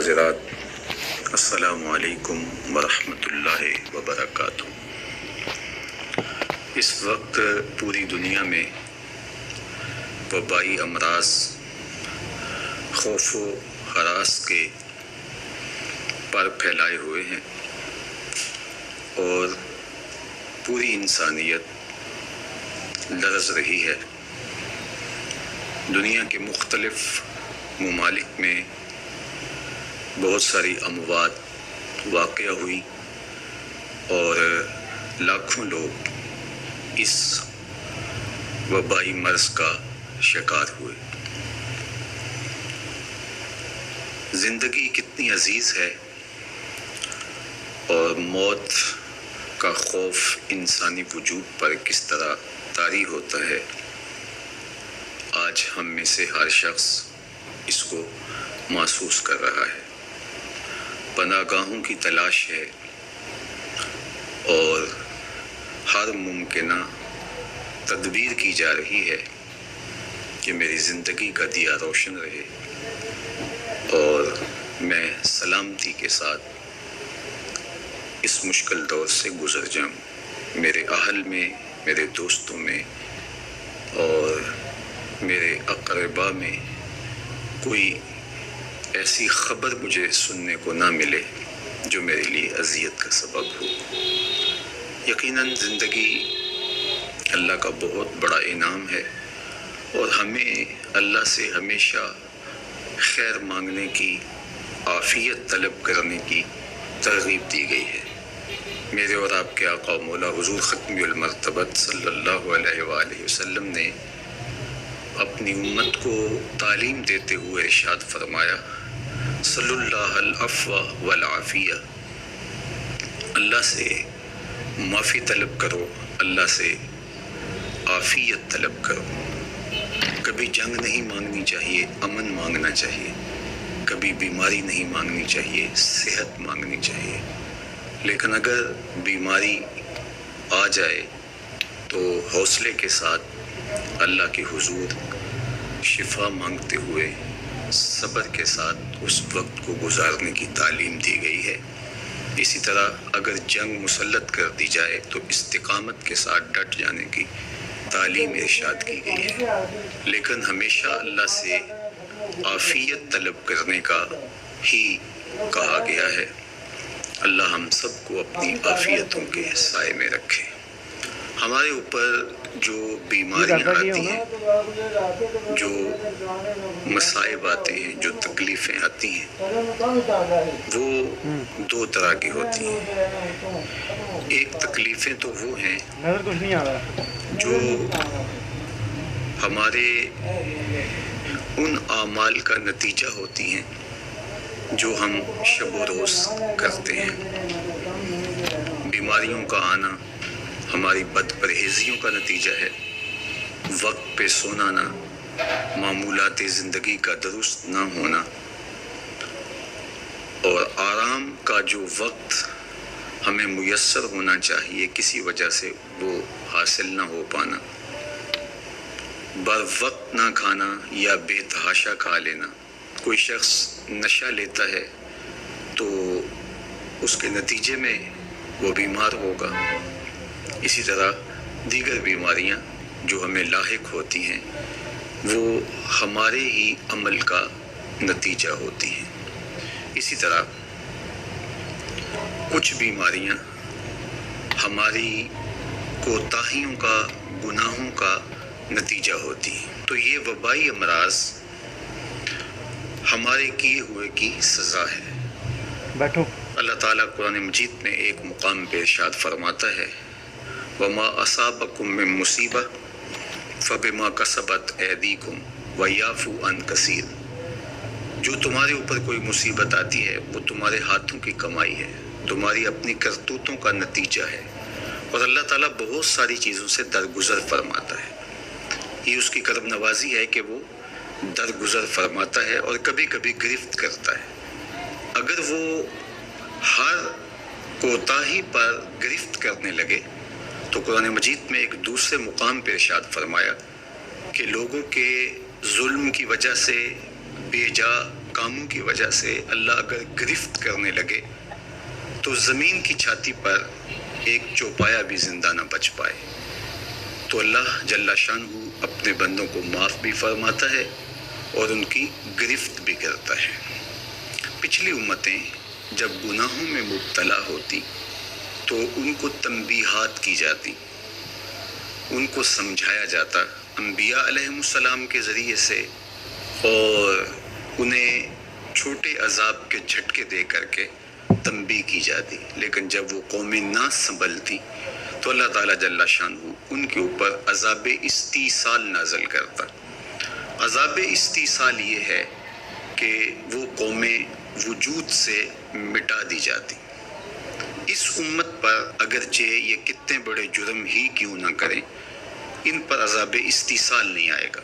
حضرات، السلام علیکم ورحمۃ اللہ وبرکاتہ۔ اس وقت پوری دنیا میں وبائی امراض خوف و ہراس کے پر پھیلائے ہوئے ہیں اور پوری انسانیت لرز رہی ہے۔ دنیا کے مختلف ممالک میں بہت ساری اموات واقع ہوئی اور لاکھوں لوگ اس وبائی مرض کا شکار ہوئے۔ زندگی کتنی عزیز ہے اور موت کا خوف انسانی وجود پر کس طرح طاری ہوتا ہے، آج ہم میں سے ہر شخص اس کو محسوس کر رہا ہے۔ پناہ گاہوں کی تلاش ہے اور ہر ممکنہ تدبیر کی جا رہی ہے کہ میری زندگی کا دیا روشن رہے اور میں سلامتی کے ساتھ اس مشکل دور سے گزر جاؤں۔ میرے اہل میں، میرے دوستوں میں اور میرے اقربا میں کوئی ایسی خبر مجھے سننے کو نہ ملے جو میرے لیے اذیت کا سبب ہو۔ یقیناً زندگی اللہ کا بہت بڑا انعام ہے اور ہمیں اللہ سے ہمیشہ خیر مانگنے کی، عافیت طلب کرنے کی ترغیب دی گئی ہے۔ میرے اور آپ کے آقا و مولا حضور ختم المرتبت صلی اللہ علیہ وآلہ وسلم نے اپنی امت کو تعلیم دیتے ہوئے ارشاد فرمایا، صلی اللہ العفو والعافیہ، اللہ سے معافی طلب کرو، اللہ سے عافیت طلب کرو۔ کبھی جنگ نہیں مانگنی چاہیے، امن مانگنا چاہیے۔ کبھی بیماری نہیں مانگنی چاہیے، صحت مانگنی چاہیے۔ لیکن اگر بیماری آ جائے تو حوصلے کے ساتھ اللہ کے حضور شفا مانگتے ہوئے صبر کے ساتھ اس وقت کو گزارنے کی تعلیم دی گئی ہے۔ اسی طرح اگر جنگ مسلط کر دی جائے تو استقامت کے ساتھ ڈٹ جانے کی تعلیم ارشاد کی گئی ہے۔ لیکن ہمیشہ اللہ سے عافیت طلب کرنے کا ہی کہا گیا ہے۔ اللہ ہم سب کو اپنی عافیتوں کے سائے میں رکھے۔ ہمارے اوپر جو بیماریاں آتی ہیں، جو مصائب آتے ہیں، جو تکلیفیں آتی ہیں، وہ دو طرح کی ہوتی ہیں۔ ایک تکلیفیں تو وہ ہیں جو ہمارے ان اعمال کا نتیجہ ہوتی ہیں جو ہم شب و روز کرتے ہیں۔ بیماریوں کا آنا ہماری بد پرہیزیوں کا نتیجہ ہے۔ وقت پہ سونا نہ، معمولات زندگی کا درست نہ ہونا اور آرام کا جو وقت ہمیں میسر ہونا چاہیے کسی وجہ سے وہ حاصل نہ ہو پانا، بر وقت نہ کھانا یا بے تحاشا کھا لینا۔ کوئی شخص نشہ لیتا ہے تو اس کے نتیجے میں وہ بیمار ہوگا۔ اسی طرح دیگر بیماریاں جو ہمیں لاحق ہوتی ہیں وہ ہمارے ہی عمل کا نتیجہ ہوتی ہیں۔ اسی طرح کچھ بیماریاں ہماری کوتاہیوں کا، گناہوں کا نتیجہ ہوتی ہیں۔ تو یہ وبائی امراض ہمارے کیے ہوئے کی سزا ہے۔ بیٹھو۔ اللہ تعالیٰ قرآن مجید میں ایک مقام پہ ارشاد فرماتا ہے، وَمَا أَصَابَكُم مِّن مُّصِیبَةٍ فَبِمَا كَسَبَتْ أَیْدِیکُمْ وَیَعْفُو عَن کَثِیر۔ جو تمہارے اوپر کوئی مصیبت آتی ہے وہ تمہارے ہاتھوں کی کمائی ہے، تمہاری اپنی کرتوتوں کا نتیجہ ہے، اور اللہ تعالیٰ بہت ساری چیزوں سے درگزر فرماتا ہے۔ یہ اس کی کرم نوازی ہے کہ وہ درگزر فرماتا ہے اور کبھی کبھی گرفت کرتا ہے۔ اگر وہ ہر کوتاہی پر گرفت کرنے لگے تو قرآن مجید میں ایک دوسرے مقام پہ ارشاد فرمایا کہ لوگوں کے ظلم کی وجہ سے بے جا کاموں کی وجہ سے اللہ اگر گرفت کرنے لگے تو زمین کی چھاتی پر ایک چوپایا بھی زندہ نہ بچ پائے. تو اللہ جل شانہ اپنے بندوں کو معاف بھی فرماتا ہے اور ان کی گرفت بھی کرتا ہے. پچھلی امتیں جب گناہوں میں مبتلا ہوتی تو ان کو تنبیہات کی جاتی، ان کو سمجھایا جاتا انبیاء علیہم السلام کے ذریعے سے، اور انہیں چھوٹے عذاب کے جھٹکے دے کر کے تنبیہ کی جاتی. لیکن جب وہ قومیں نہ سنبھلتی تو اللہ تعالیٰ جل شانہ ان کے اوپر عذاب استیصال نازل کرتا. عذاب استیصال یہ ہے کہ وہ قومیں وجود سے مٹا دی جاتی. اس امت پر اگرچہ یہ کتنے بڑے جرم ہی کیوں نہ کریں، ان پر عذاب استیصال نہیں آئے گا.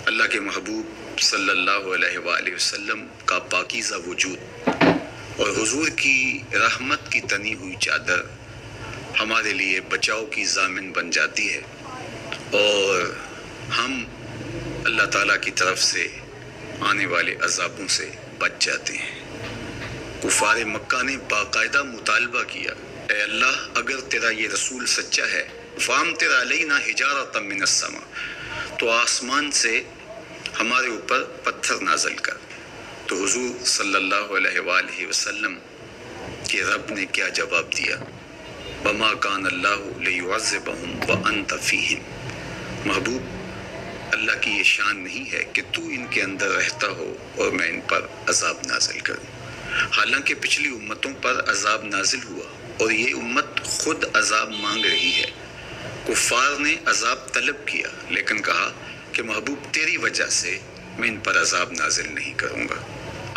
اللہ کے محبوب صلی اللہ علیہ وآلہ وسلم کا پاکیزہ وجود اور حضور کی رحمت کی تنی ہوئی چادر ہمارے لیے بچاؤ کی ضامن بن جاتی ہے، اور ہم اللہ تعالیٰ کی طرف سے آنے والے عذابوں سے بچ جاتے ہیں. کفار مکہ نے باقاعدہ مطالبہ کیا، اے اللہ اگر تیرا یہ رسول سچا ہے فامطر علینا حجارۃ من السماء، تو آسمان سے ہمارے اوپر پتھر نازل کر. تو حضور صلی اللہ علیہ وآلہ وسلم کے رب نے کیا جواب دیا؟ وما کان اللہ لیعذبہم وانت فیہم. محبوب، اللہ کی یہ شان نہیں ہے کہ تو ان کے اندر رہتا ہو اور میں ان پر عذاب نازل کروں. حالانکہ پچھلی امتوں پر عذاب نازل ہوا اور یہ امت خود عذاب مانگ رہی ہے. کفار نے عذاب طلب کیا لیکن کہا کہ محبوب تیری وجہ سے میں ان پر عذاب نازل نہیں کروں گا.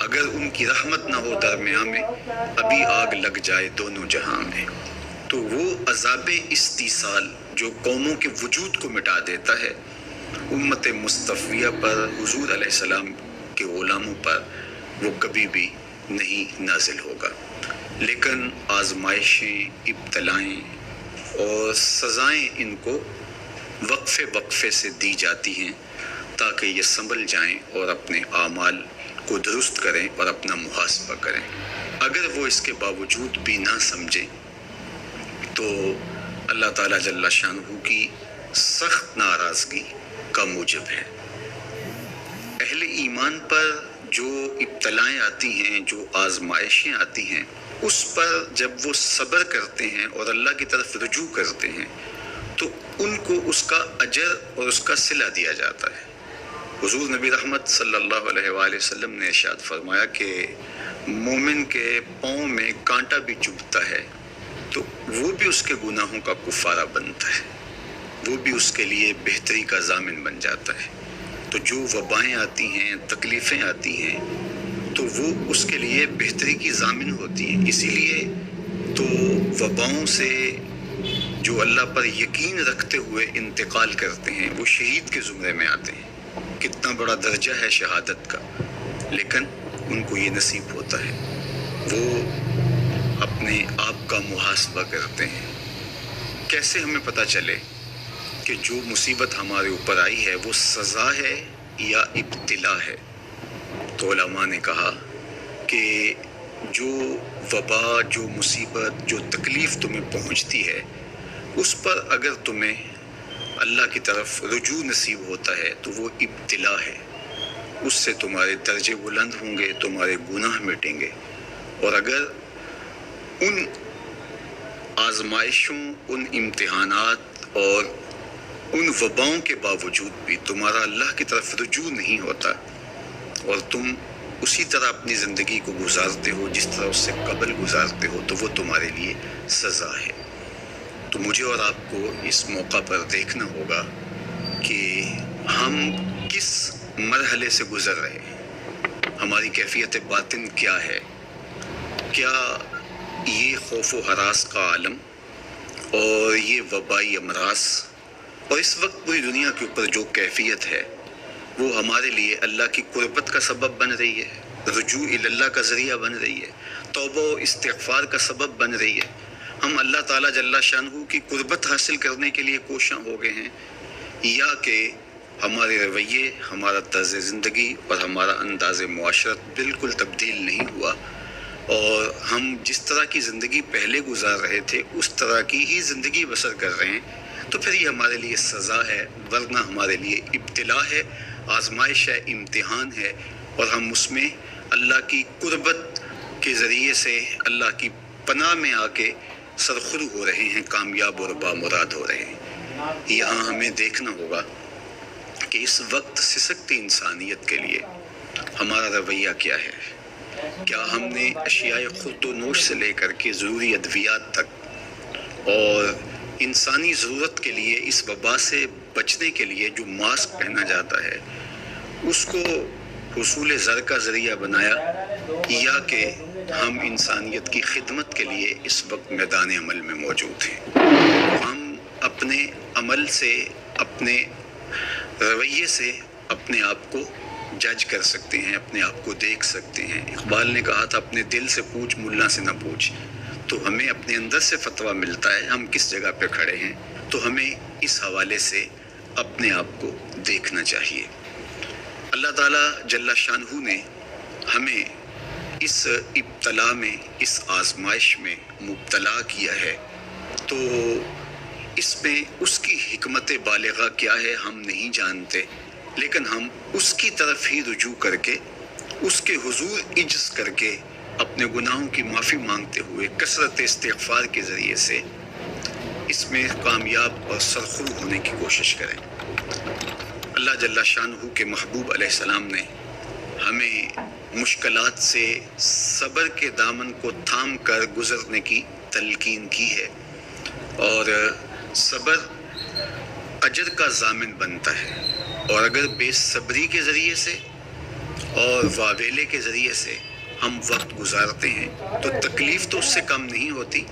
اگر ان کی رحمت نہ ہو درمیان میں، ابھی آگ لگ جائے دونوں جہاں میں. تو وہ عذاب استیصال جو قوموں کے وجود کو مٹا دیتا ہے، امت مصطفیہ پر، حضور علیہ السلام کے غلاموں پر وہ کبھی بھی نہیں نازل ہوگا. لیکن آزمائشیں، ابتلائیں اور سزائیں ان کو وقفے وقفے سے دی جاتی ہیں تاکہ یہ سنبھل جائیں اور اپنے اعمال کو درست کریں اور اپنا محاسبہ کریں. اگر وہ اس کے باوجود بھی نہ سمجھیں تو اللہ تعالیٰ جل شانہ کی سخت ناراضگی کا موجب ہے. اہل ایمان پر جو ابتلائیں آتی ہیں، جو آزمائشیں آتی ہیں، اس پر جب وہ صبر کرتے ہیں اور اللہ کی طرف رجوع کرتے ہیں تو ان کو اس کا اجر اور اس کا صلہ دیا جاتا ہے. حضور نبی رحمت صلی اللہ علیہ وآلہ وسلم نے ارشاد فرمایا کہ مومن کے پاؤں میں کانٹا بھی چبھتا ہے تو وہ بھی اس کے گناہوں کا کفارہ بنتا ہے، وہ بھی اس کے لیے بہتری کا ضامن بن جاتا ہے. تو جو وبائیں آتی ہیں، تکلیفیں آتی ہیں، تو وہ اس کے لیے بہتری کی ضامن ہوتی ہیں. اسی لیے تو وباؤں سے جو اللہ پر یقین رکھتے ہوئے انتقال کرتے ہیں وہ شہید کے زمرے میں آتے ہیں. کتنا بڑا درجہ ہے شہادت کا، لیکن ان کو یہ نصیب ہوتا ہے. وہ اپنے آپ کا محاسبہ کرتے ہیں. کیسے ہمیں پتہ چلے کہ جو مصیبت ہمارے اوپر آئی ہے وہ سزا ہے یا ابتلا ہے؟ تو علماء نے کہا کہ جو وبا، جو مصیبت، جو تکلیف تمہیں پہنچتی ہے، اس پر اگر تمہیں اللہ کی طرف رجوع نصیب ہوتا ہے تو وہ ابتلا ہے. اس سے تمہارے درجے بلند ہوں گے، تمہارے گناہ مٹیں گے. اور اگر ان آزمائشوں، ان امتحانات اور ان وباؤں کے باوجود بھی تمہارا اللہ کی طرف رجوع نہیں ہوتا اور تم اسی طرح اپنی زندگی کو گزارتے ہو جس طرح اس سے قبل گزارتے ہو، تو وہ تمہارے لیے سزا ہے. تو مجھے اور آپ کو اس موقع پر دیکھنا ہوگا کہ ہم کس مرحلے سے گزر رہے ہیں، ہماری کیفیت باطن کیا ہے. کیا یہ خوف و ہراس کا عالم اور یہ وبائی امراض اور اس وقت پوری دنیا کے اوپر جو کیفیت ہے وہ ہمارے لیے اللہ کی قربت کا سبب بن رہی ہے، رجوع اللہ کا ذریعہ بن رہی ہے، توبہ و استغفار کا سبب بن رہی ہے؟ ہم اللہ تعالیٰ جل شانہ کی قربت حاصل کرنے کے لیے کوشاں ہو گئے ہیں، یا کہ ہمارے رویے، ہمارا طرز زندگی اور ہمارا انداز معاشرت بالکل تبدیل نہیں ہوا، اور ہم جس طرح کی زندگی پہلے گزار رہے تھے اس طرح کی ہی زندگی بسر کر رہے ہیں، تو پھر یہ ہمارے لیے سزا ہے، ورنہ ہمارے لیے ابتلا ہے، آزمائش ہے، امتحان ہے، اور ہم اس میں اللہ کی قربت کے ذریعے سے اللہ کی پناہ میں آ کے سرخرو ہو رہے ہیں، کامیاب اور بامراد ہو رہے ہیں۔ یہاں ہمیں دیکھنا ہوگا کہ اس وقت سسکتی انسانیت کے لیے ہمارا رویہ کیا ہے۔ کیا ہم نے اشیاء خورد و نوش سے لے کر کے ضروری ادویات تک اور انسانی ضرورت کے لیے اس وبا سے بچنے کے لیے جو ماسک پہنا جاتا ہے اس کو حصول زر کا ذریعہ بنایا، یا کہ ہم انسانیت کی خدمت کے لیے اس وقت میدان عمل میں موجود ہیں؟ ہم اپنے عمل سے، اپنے رویے سے اپنے آپ کو جج کر سکتے ہیں، اپنے آپ کو دیکھ سکتے ہیں۔ اقبال نے کہا تھا اپنے دل سے پوچھ، ملا سے نہ پوچھ۔ تو ہمیں اپنے اندر سے فتویٰ ملتا ہے ہم کس جگہ پہ کھڑے ہیں، تو ہمیں اس حوالے سے اپنے آپ کو دیکھنا چاہیے۔ اللہ تعالیٰ جل شانہ نے ہمیں اس ابتلا میں، اس آزمائش میں مبتلا کیا ہے، تو اس میں اس کی حکمت بالغہ کیا ہے ہم نہیں جانتے، لیکن ہم اس کی طرف ہی رجوع کر کے، اس کے حضور عجز کر کے، اپنے گناہوں کی معافی مانگتے ہوئے کثرت استغفار کے ذریعے سے اس میں کامیاب اور سرخرو ہونے کی کوشش کریں۔ اللہ جل شانہ کے محبوب علیہ السلام نے ہمیں مشکلات سے صبر کے دامن کو تھام کر گزرنے کی تلقین کی ہے، اور صبر اجر کا ضامن بنتا ہے، اور اگر بے صبری کے ذریعے سے اور واویلے کے ذریعے سے ہم وقت گزارتے ہیں تو تکلیف تو اس سے کم نہیں ہوتی،